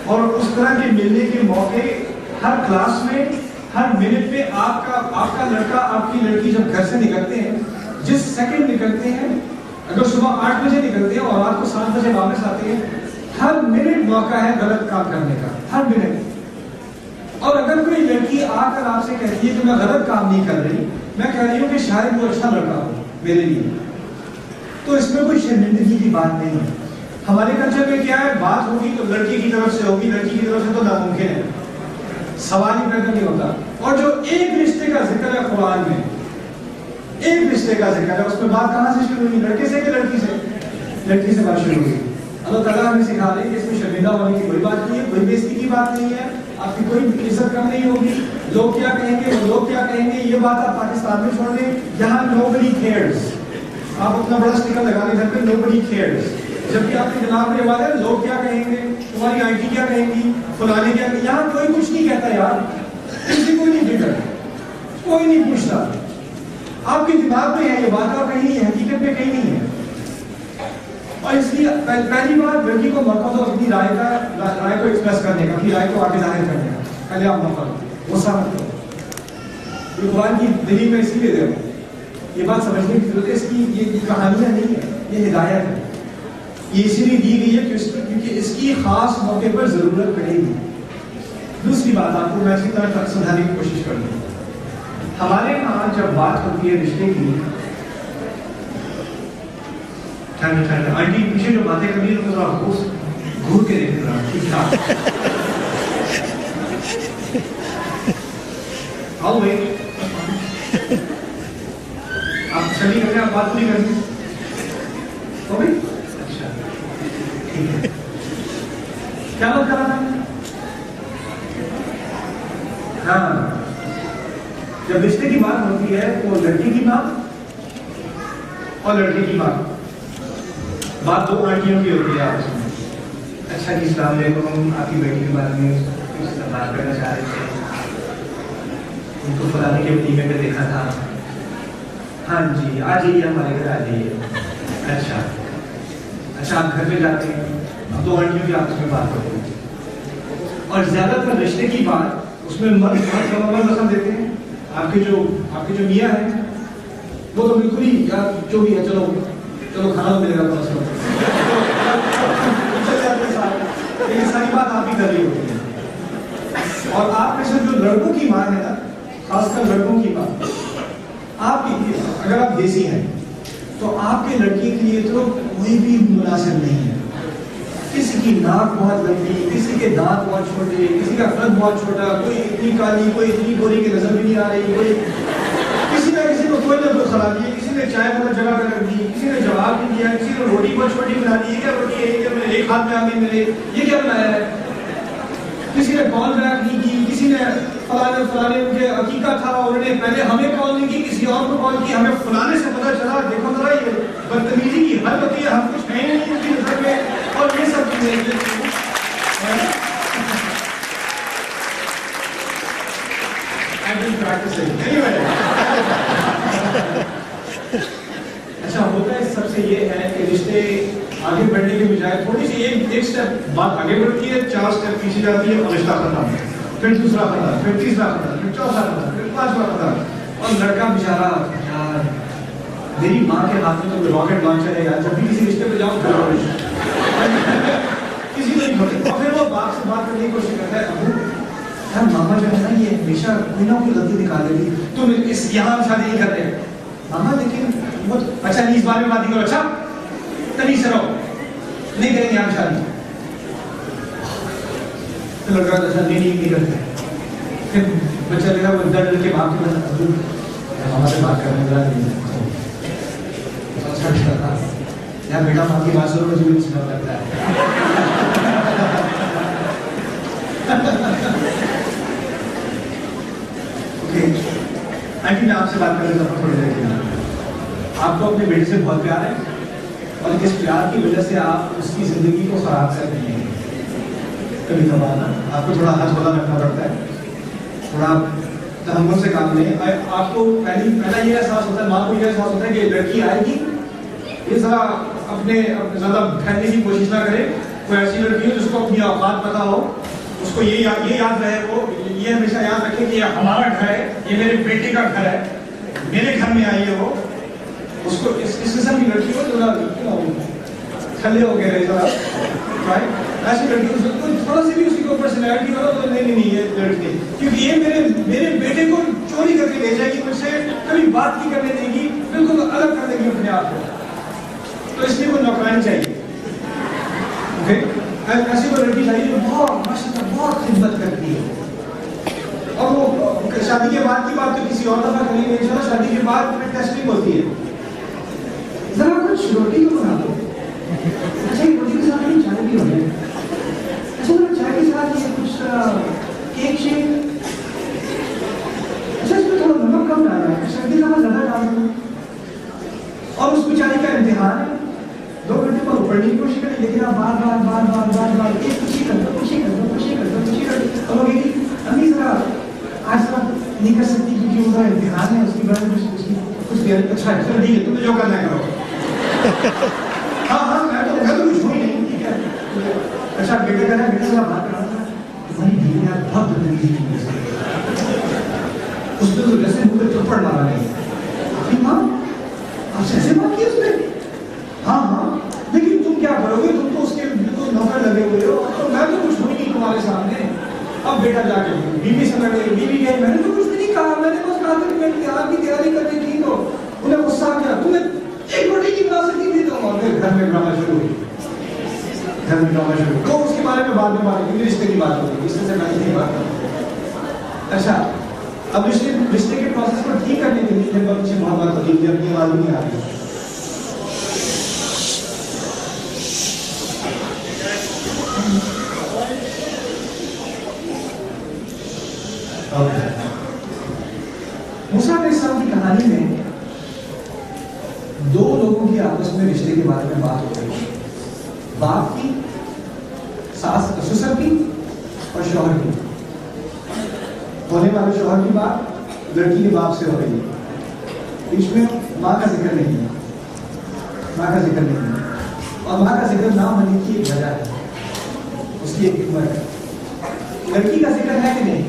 اور اس طرح کے ملنے کے موقع ہر کلاس میں ہر منٹ میں آپ کا لڑکا آپ کی لڑکی جب گھر سے نکلتے ہیں، جس سیکنڈ نکلتے ہیں، اگر صبح 8 بجے نکلتے ہیں اور رات کو 7 بجے واپس آتے ہیں، ہر منٹ موقع ہے غلط کام کرنے کا، ہر منٹ. اور اگر کوئی لڑکی آ کر آپ سے کہتی ہے کہ میں غلط کام نہیں کر رہی، میں کہہ رہی ہوں کہ شاید وہ اچھا لڑکا ہو میرے لیے، تو اس میں کوئی شرمندگی کی بات نہیں ہے. ہمارے کلچر میں کیا ہے، بات ہوگی تو لڑکی کی طرف سے ہوگی، لڑکی کی طرف سے تو ناممکن ہے، سوال ہی پیدا نہیں ہوتا. اور جو ایک رشتے کا ذکر ہے قرآن میں، ایک رشتے کا ذکر ہے، اس میں بات کہاں سے شروع ہوئی؟ لڑکے سے کہ لڑکی سے؟ لڑکی سے بات شروع ہوئی. اللہ تعالیٰ ہمیں سکھا رہے ہیں کہ اس میں شرمندہ ہونے کی کوئی بات نہیں ہے، کوئی بےزتی کی بات نہیں ہے، آپ کی کوئی عزت کم نہیں ہوگی. لوگ کیا کہیں گے، وہ لوگ کیا کہیں گے، یہ بات آپ پاکستان میں چھوڑ دیں، یہاں nobody cares. آپ اپنا بڑا اسٹیکر لگا لیں گھر پہ، nobody cares. جبکہ آپ کے جناب میں بات ہے لوگ کیا کہیں گے، تمہاری آنٹی کیا کہیں گی، فلانے کیا کہیں گے. یہاں کوئی کچھ نہیں کہتا یار، کسی کو نہیں فکر، کوئی نہیں پوچھتا. آپ کے دماغ میں ہے یہ بات اور کہیں نہیں ہے، حقیقت میں کہیں نہیں ہے. اور اس لیے پہلی بات لڑکی کو موقع دو اپنی رائے کو ایکسپریس کرنے کا، اپنی رائے کو آگے ظاہر کرنے کا. پہلے آپ موقع دو، غصہ مت کرو. یہ قرآن کی دلیل میں اسی لیے دے رہا ہوں، یہ بات سمجھنے کی ضرورت ہے. اس کی یہ کہانیاں نہیں ہے، یہ ہدایت ہے. یہ اسی لیے دی گئی ہے کیونکہ اس کی خاص موقع پر ضرورت پڑے گی. دوسری بات آپ کو میں اسی طرح سمجھانے کی کوشش کروں. ہمارے یہاں جب بات ہوتی ہے رشتے کی، آنٹی پیچھے جو باتیں کر رہی ہے ذرا گھور کے دیکھ رہا ٹھیک ٹھاک. آؤ بھائی آپ چلی کریں، آپ بات نہیں کریں تو بھائی اچھا ٹھیک ہے. کیا بات کر رہا تھا؟ ہاں، جب رشتے کی بات ہوتی ہے تو لڑکی کی بات اور لڑکے کی بات دو آنٹیوں کی ہوتی ہے آپس میں. اچھا جی السلام علیکم، آپ کی بیٹی کے بارے میں بات کرنا چاہ رہے تھے، ان کو فلانے کے ٹی وی پہ دیکھا تھا. ہاں جی آ جائیے ہمارے گھر آ جائیے. اچھا آپ گھر پہ جاتے ہیں، اب دو آنٹیوں کی آپس میں بات ہوتی ہے. اور زیادہ تر رشتے کی بات اس میں مرد رسم دیتے ہیں. آپ کے جو میاں ہیں وہ تو بالکل ہی یار جو بھی ہے چلو کھانا ملے گا تو یہ ساری بات آپ ہی کر رہی ہوتی ہے. اور آپ میں سے جو لڑکوں کی ماں ہے نا، خاص کر لڑکوں کی ماں، آپ کی اگر آپ دیسی ہیں تو آپ کے لڑکی کے لیے تو کوئی بھی مناسب نہیں ہے. کسی کی ناک بہت لمبی، کسی کے دانت بہت چھوٹے، کسی کا قد بہت چھوٹا، کوئی اتنی کالی، کوئی اتنی گوری کی نظر بھی نہیں آ رہی، کوئی کسی نہ کسی کو کوئی نہ کوئی خرابی ہے. کسی نے چائے بہت جگہ پہ رکھ دی، کسی نے جواب نہیں دیا، کسی نے روٹی بہت چھوٹی بنا دی. یہ کیا روٹی ہے، یہ میرے ایک ہاتھ میں آگے ملے، یہ کیا بنایا ہے. کسی نے کال بیک نہیں کی، کسی نے فلانے ان کے عقیقہ تھا انہوں نے پہلے ہمیں کال نہیں کی، کسی اور کو کال کی، ہمیں فلانے سے پتہ چلا. دیکھو ذرا یہ بدتمیزی کی حد ہوتی ہے، ہم کچھ ہیں نہیں ان کی نظر میں. اور یہ سب چیزیں اچھا ہوتا ہے. سب سے یہ ہے کہ رشتے آگے بڑھنے کے بجائے تھوڑی سی ایک اسٹیپ بات آگے بڑھتی ہے، 4 اسٹیپ پیچھے جاتی ہے اور رشتہ ختم، پھر دوسرا ختم، پھر تیسرا ختم، پھر چوتھا ختم، پھر 5واں ختم. اور لڑکا بیچارہ یار میری ماں کے ہاتھ میں تو راکٹ لانچر ہے یار، جب بھی کسی رشتے پہ جاؤ کسی نہیں ہوتے. اور پھر وہ باپ سے بات کرنے کی کوشش کرتا ہے، ابو یار ماما جو ہے نا یہ ہمیشہ کوئی نہ کوئی غلطی نکال دیتی، تم اس یہاں شادی نہیں کرتے ماما. لیکن وہ اچھا نہیں اس بارے میں بات نہیں کرو، اچھا تمیز سے رہو، نہیں کریں گے ہم شادی. لڑکا اچھا نہیں کرتے. پھر بچہ لگا وہ ڈر کے باپ کے پاس ماما سے بات کرنے لگا یار بیٹا ماں کی بات سنو مجھے بھی سنا لگتا ہے. آنٹی میں آپ سے بات کرنے کا تھوڑی دیر کے لیے. آپ کو اپنے بیٹے سے بہت پیار ہے اور اس پیار کی وجہ سے آپ اس کی زندگی کو خراب کر رہی ہیں. کبھی کبھار آپ کو تھوڑا ہاتھ کھولا رکھنا پڑتا ہے، تھوڑا تحمل سے کام لیں. آپ کو پہلا یہ احساس ہوتا ہے، ماں کو یہ احساس ہوتا ہے کہ لڑکی آئے گی، یہ ذرا اپنے زیادہ پھیلنے کی کوشش نہ کرے، کوئی ایسی لڑکی ہو جس کو اپنی اوقات پتا ہو, اس کو یہ یاد رہے, وہ یہ ہمیشہ یاد رکھے کہ یہ ہمارا گھر ہے, یہ میرے بیٹے کا گھر ہے, میرے گھر میں آئی ہے وہ, اس کو اس قسم کی لڑکی ہو جو کھلے ہو گئے رہے ذرا, ایسی لڑکی تھوڑا سی بھی اس کی پرسنالٹی ہو تو نہیں یہ لڑکی, کیونکہ یہ میرے بیٹے کو چوری کر کے لے جائے گی, مجھ سے کبھی بات نہیں کرنے دے گی, بالکل الگ کر دے گی اپنے آپ کو, تو اس لیے کوئی نوکرانی چاہیے. ایسی کوئی لڑکی چاہیے جو بہت ماشاءاللہ بہت خدمت کرتی ہے, اور وہ شادی کے بعد کی بات تو کسی اور دفعہ کریں گے انشاءاللہ. شادی کے بعد ٹیسٹنگ ہوتی ہے, ذرا کچھ روٹی تو بنا دو. اچھا یہ روٹی کے ساتھ چائے بھی ہو جائے, اچھا چائے کے ساتھ یہ کچھ کیک شیک, اچھا اس میں تھوڑا نمک کم ڈالا ہے, سردی کا زیادہ ڈال دوں. اور اس بیچاری کا امتحان ہے, 2 گھنٹے پر پڑھنے کی کوشش کریں, لیکن آپ بار بار بار بار بار بار ایک کچھ ہی کر دو, کچھ ہی کر دو, کچھ ہی کر دو, کچھ ہی کر دو, اور وہ کہتی امی ذرا آج ذرا نہیں کر سکتی کیونکہ وہ ذرا امتحان ہے, اس کی بارے میں کچھ دیر. اچھا ہے چلو ٹھیک ہے, تم نے جو کرنا ہے کرو. ہاں میں تو کچھ ہوں ہی نہیں, ٹھیک ہے. اچھا بیٹا کہنا ہے, بیٹا ذرا بات کرا تھا, ہماری بیوی نے بہت بدتمیزی کی ہے, اس نے تو جیسے منہ پہ تھپڑ مارا نہیں. آپ ماں آپ سے ایسے بات کی اس نے؟ ہاں لیکن تم کیا کرو گے, تم تو اس کے بالکل نوکر لگے ہوئے ہو, تو میں تو کچھ ہوں ہی نہیں تمہارے سامنے. اب بیٹا جا کے بیوی سے لڑے, بیوی گئی, میں نے تو کچھ بھی نہیں کہا, میں نے بس کہا تھا کہ میں امتحان کی تیاری کرنی تھی, تو انہیں غصہ کیا, تمہیں ایک روٹی کی بنا سکتی تھی. تو اور پھر گھر میں ڈرامہ شروع ہوئی, گھر میں ڈرامہ شروع. تو اس کے بارے میں بعد میں بات ہوگی, رشتے کی بات ہوگی, رشتے سے میں نہیں بات کروں. اچھا اب رشتے کے پروسیس کو ٹھیک کرنے کے لیے جب اچھی محبت ہوتی ہے, اپنی آواز نہیں آ رہی, موسیٰ علیہ السلام کی کہانی میں 2 لوگوں کی آپس میں رشتے کے بارے میں بات ہو رہی ہے, باپ کی, ساس سسر کی اور شوہر کی. ہونے والے شوہر کی بات لڑکی کے باپ سے ہو رہی ہے, بیچ میں ماں کا ذکر نہیں ہے, ماں کا ذکر نہیں ہے, اور ماں کا ذکر نہ ہونے کی ایک وجہ ہے, اس کی ایک حکمت ہے. لڑکی کا ذکر ہے کہ نہیں؟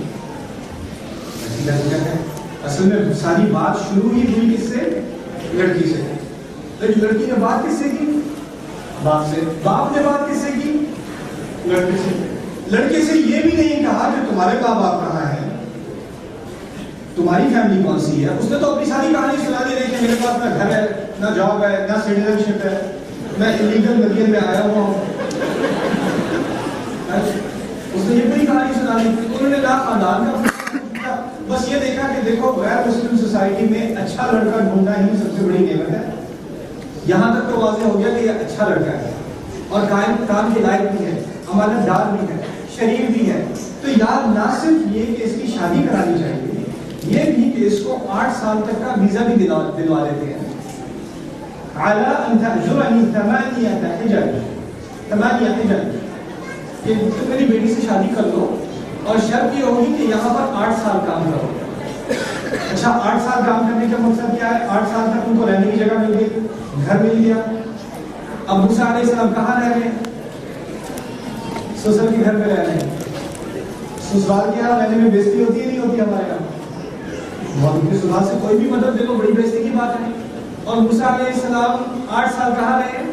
لڑکی کا ذکر ہے. اصل میں ساری بات شروع ہی ہوئی کس سے؟ لڑکی سے. لڑکی نے بات کس سے کی؟ باپ سے. باپ نے بات کس سے کی؟ لڑکے سے. لڑکے سے یہ بھی نہیں کہا کہ تمہارے ماں باپ کہاں ہیں, تمہاری فیملی کون سی ہے. اس نے تو اپنی ساری کہانی سنا دی رہی کہ میرے پاس نہ گھر ہے, نہ جاب ہے, نہ سٹیزن شپ ہے, میں انلیگل مدین میں آیا ہوا ہوں. اس نے یہ بڑی کہانی سنا دی. انہوں نے نہ خاندان کا بس یہ دیکھا کہ دیکھو غیر مسلم سوسائٹی میں اچھا لڑکا ڈھونڈنا ہی سب سے بڑی نعمت ہے. یہاں تک تو واضح ہو گیا کہ یہ اچھا لڑکا ہے اور کام کے لائق بھی ہے, امانت دار بھی ہے, شریف بھی ہے. تو یار نہ صرف یہ کہ اس کی شادی کرانی چاہیے, یہ بھی کہ اس کو 8 سال تک کا ویزا بھی دلوا دیتے ہیں. اعلیٰ ان تأجرنی 8 حجج, 8 حجج, کہ تم میری بیٹی سے شادی کر لو اور شرط یہ ہوگی کہ یہاں پر 8 سال کام کرو. اچھا 8 سال کام کرنے کا مقصد کیا ہے؟ 8 سال تک ان کو رہنے کی جگہ مل گئی, گھر مل گیا. اب موسیٰ علیہ السلام کہاں رہ رہے ہیں؟ سسر کے گھر میں رہ رہے ہیں. سسرال کے یہاں رہنے میں بےزتی ہوتی ہے نہیں ہوتی ہمارے یہاں؟ اپنے سسرال سے کوئی بھی مدد دے تو بڑی بےزتی کی بات ہے. اور موسیٰ علیہ السلام 8 سال کہاں رہے ہیں؟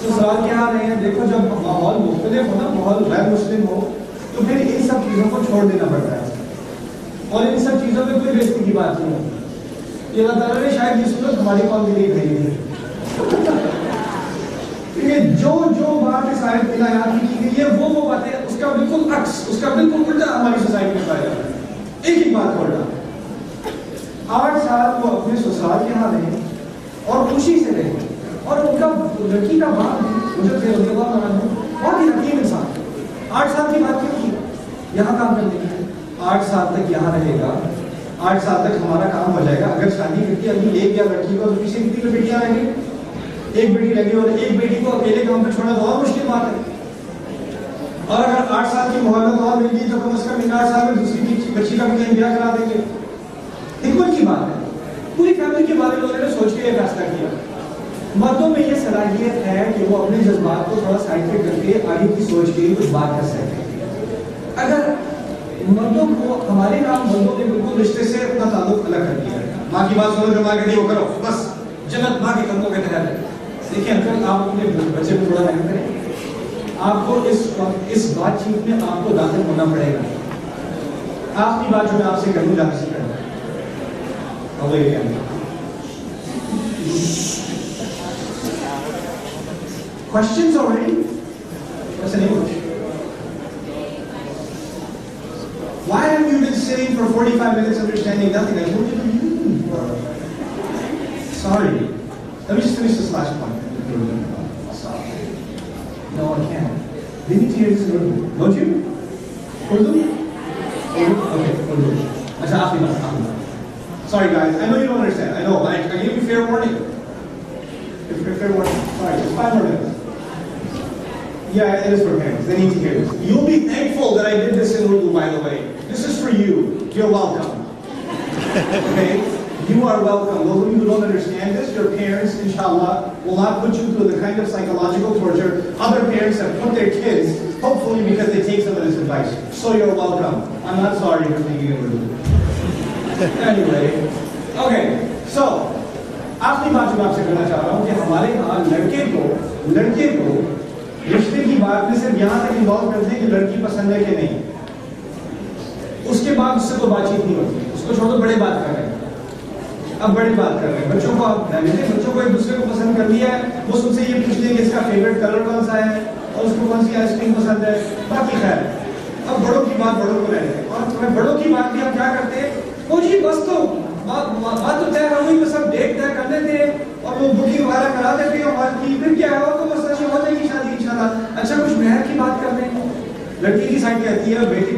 سسرال کے یہاں رہے ہیں. دیکھو جب ماحول مختلف ہو نا, ماحول غیر مسلم ہو, تو پھر ان سب چیزوں کو چھوڑ دینا پڑتا ہے, اور ان سب چیزوں میں کوئی بےزتی کی بات نہیں ہوتی. یہ اللہ تعالیٰ نے شاید یہ صورت ہماری قوم کے لیے بھیجی ہے, کیونکہ جو بات اس آیت میں بیان کی گئی ہے وہ باتیں اس کا بالکل عکس, اس کا بالکل الٹا ہماری سوسائٹی میں پایا جاتا ہے. ایک ہی بات چھوڑنا, 8 سال وہ اپنے سسرال کے یہاں رہے اور خوشی سے رہے, اور ان کا لڑکی کا باپ مجھے بہت ہی حکیم انسان. 8 سال کی بات کیوں کی؟ یہاں کام کرنے کی. 8 سال تک یہاں رہے گا, 8 سال تک ہمارا کام ہو جائے گا. اگر شادی کرتی ابھی ایک یا لڑکی کو, تو پیچھے کتنی بیٹیاں رہیں گی؟ ایک بیٹی لگی, اور ایک بیٹی کو اکیلے کام پہ چھوڑنا تو اور مشکل بات ہے. اور اگر 8 سال کی مہلت اور مل گئی تو کم از کم 8 سال میں دوسری بچی کا بھی کہیں بیاہ کرا دیں گے. حکمت کی بات ہے, پوری فیملی کے بارے میں انہوں نے سوچ کے یہ فیصلہ کیا. مردوں میں یہ صلاحیت ہے کہ وہ اپنے جذبات کو تھوڑا سائڈ پہ کر کے آگے کی سوچ کے کچھ بات کر سکتے ہیں. اگر مردوں کو ہمارے نام مردوں نے بالکل رشتے سے اپنا تعلق الگ کر دیا ہے. ماں کی بات سنو جو ماں کہتی ہے وہ کرو, بس جنت ماں کے قدموں کے تحت ہے. دیکھیں انکل آپ اپنے بچے کو تھوڑا رحم کریں. آپ کو اس بات چیت میں آپ کو داخل ہونا پڑے گا. آپ کی بات جو میں آپ سے کروں جا سے کروں. Questions already? What's the name? Why have you been sitting for 45 minutes understanding nothing? I told you to move. Sorry. Let me just finish this last point. Sorry. No, I can't. They need to hear this in Urdu. Don't you? Urdu? Okay, Urdu. Achha, akhri baat. Sorry guys, I know you don't understand. I know, but I gave you fair warning. Fair warning. Sorry, just 5 more minutes. Yeah, it is for parents. They need to hear this. You'll be thankful that I did this in Urdu, by the way. This is for you. You're welcome. Okay? You are welcome. Those of you who don't understand this, your parents, inshallah, will not put you through the kind of psychological torture other parents have put their kids, hopefully because they take some of this advice. So you're welcome. I'm not sorry for speaking in Urdu. Anyway, okay. So, آخری بات جو میں آپ سے کرنا چاہ رہا ہوں کہ ہمارے ہاں لڑکے کو رشتے کی بات میں صرف یہاں تک انوالو کرتے ہیں کہ لڑکی پسند ہے کہ نہیں. اس کے بعد اس سے تو بات چیت نہیں ہوتی. اس کو چھوڑو, بڑے بات کر رہے ہیں. اب بڑے بات کر رہے ہیں بچوں کو. آپ بچوں کو ایک دوسرے کو پسند کر لیا ہے, وہ ان سے یہ پوچھ لیں کہ اس کا فیوریٹ کلر کون سا ہے اور اس کو کون سی آئس کریم پسند ہے. باقی خیر, اب بڑوں کی بات بڑوں کو رہتے ہیں. اور بڑوں کی بات بھی ہم کیا کرتے ہیں, وہ جی بس تو بات تو طے ہو گئی, وہ سب دیکھ طے کر لیتے ہیں اور وہ بکنگ وغیرہ کرا دیتے ہیں. اور پھر کیا ہے, تو مسئلہ ہو جائے گی شادی انشاءاللہ. اچھا کچھ مہر کی بات کر لیں. لڑکی کی سائڈ کہتی ہے, بیٹی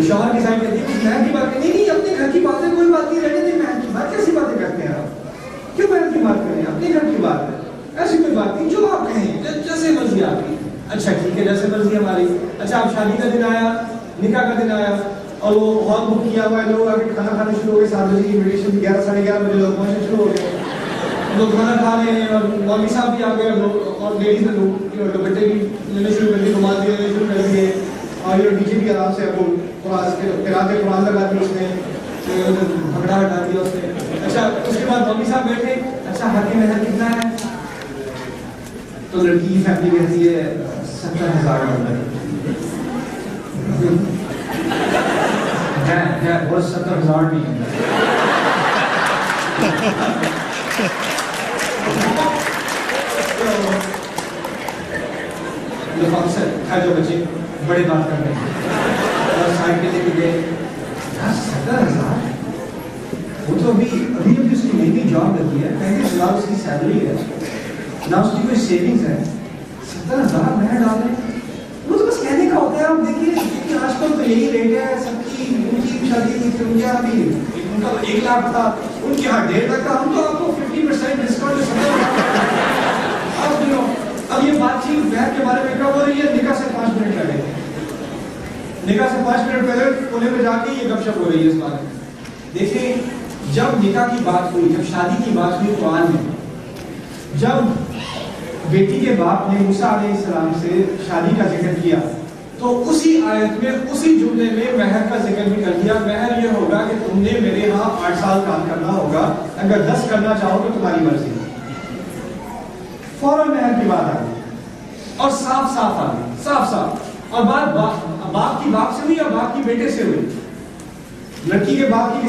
شوہر کی سائڈ کہتی ہے کچھ مہر کی بات کریں. نہیں اپنے گھر کی باتیں کوئی بات نہیں, رہنے دیں. مہر کی بات کیسی باتیں کرتے ہیں آپ, کیوں مہر کی بات کریں, اپنے گھر کی بات ہے, ایسی کوئی بات نہیں. جو آپ کہیں جیسے مرضی آپ کی. اچھا ٹھیک ہے, جیسے مرضی ہماری. اچھا اب شادی کا دن آیا, نکاح کا دن آیا اور وہ ہال بک کیا ہوا ہے, لوگ آ کے کھانا کھانے شروع ہو گئے. 7 بجے کی انویٹیشن 11 ساڑھے 11 بجے لوگ پہنچنے شروع ہو گئے. لوگ کھانا کھا رہے ہیں اور مولوی صاحب بھی آ گئے اور لیڈیز نے دوپٹے بھی لینے شروع کر دیے, رومال بھی لینے شروع کر دیے. اور یہ ڈی جے بھی آرام سے وہ قرآن لگا دی, اس نے بھنگڑا ہٹا دیا اس نے. اچھا اس کے بعد مولوی صاحب بیٹھے. اچھا حق مہر کتنا ہے, تو لڑکی کی فیملی کہتی ہے 70,000 ڈالر. وہ 70,000 بھی جو بچے بڑے بات کر رہے ہیں اور سائڈ پہ لے کے گئے 70,000. وہ تو ابھی اس کی نئی نئی جاب لگی ہے, 35,000 اس کی سیلری ہے, نہ اس کی کوئی سیونگز ہے. 70,000 مہر ڈال رہے ہیں. وہ تو بس کہنے کا ہوتا ہے. آپ دیکھیے آج کل تو یہی ریٹ ہے سب کی. ان کی شادی ان کے ابھی ان کا 1 لاکھ تھا, ان کے یہاں 1.5 لاکھ تھا. ہم تو آپ کو 50% ڈسکاؤنٹ. اب یہ بات چیت بہر کے بارے میں کب ہو رہی ہے, نکاح سے 5 منٹ پہلے. نکاح سے 5 منٹ پہلے کونے میں جا کے یہ گپ شپ ہو رہی ہے اس بات میں. دیکھیں جب نکاح کی بات ہوئی, جب شادی کی بات ہوئی قرآن میں, جب بیٹی کے باپ نے موسیٰ علیہ السلام سے شادی کا ذکر کیا تو اسی آیت میں اسی جملے میں مہر کا ذکر بھی کر دیا. مہر یہ ہوگا کہ تم نے میرے ہاں 8 سال کام کرنا ہوگا, اگر 10 کرنا چاہو تو تمہاری مرضی. فوراً مہر کی بات آ گئی اور صاف آ گئی, صاف. اور بات باپ کی باپ سے ہوئی اور باپ کی بیٹے سے ہوئی. لڑکی کے باپ کی